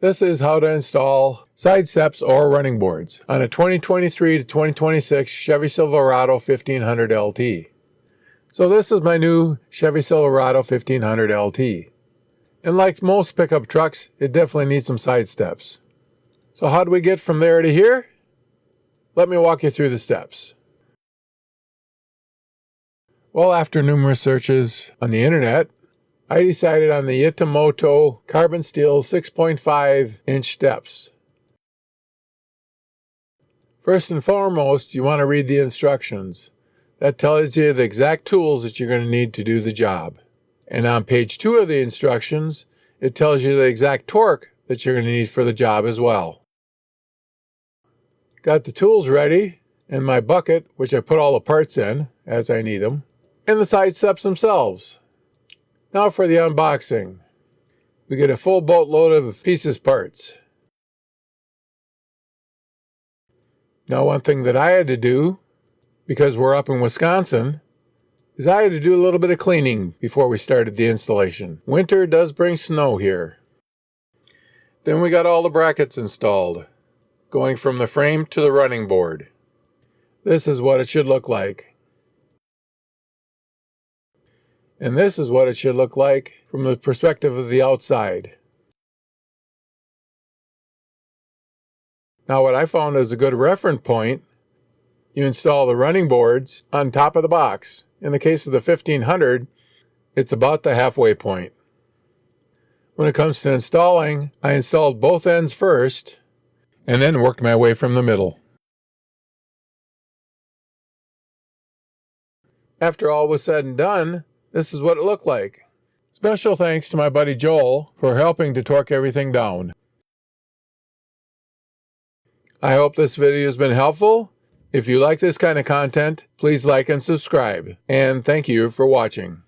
This is how to install side steps or running boards on a 2023 to 2026 Chevy Silverado 1500 LT. So this is my new Chevy Silverado 1500 LT. And like most pickup trucks, it definitely needs some side steps. So how do we get from there to here? Let me walk you through the steps. Well, after numerous searches on the internet, I decided on the Yitamotor carbon steel 6.5-inch steps. First and foremost, you want to read the instructions. That tells you the exact tools that you're going to need to do the job. And on page 2 of the instructions, it tells you the exact torque that you're going to need for the job as well. Got the tools ready, and my bucket, which I put all the parts in as I need them, and the side steps themselves. Now for the unboxing. We get a full boatload of pieces parts. Now one thing that I had to do, because we're up in Wisconsin, is I had to do a little bit of cleaning before we started the installation. Winter does bring snow here. Then we got all the brackets installed, going from the frame to the running board. This is what it should look like. And this is what it should look like from the perspective of the outside. Now what I found is a good reference point, you install the running boards on top of the box. In the case of the 1500, it's about the halfway point. When it comes to installing, I installed both ends first and then worked my way from the middle. After all was said and done, this is what it looked like. Special thanks to my buddy Joel for helping to torque everything down. I hope this video has been helpful. If you like this kind of content, please like and subscribe. And thank you for watching.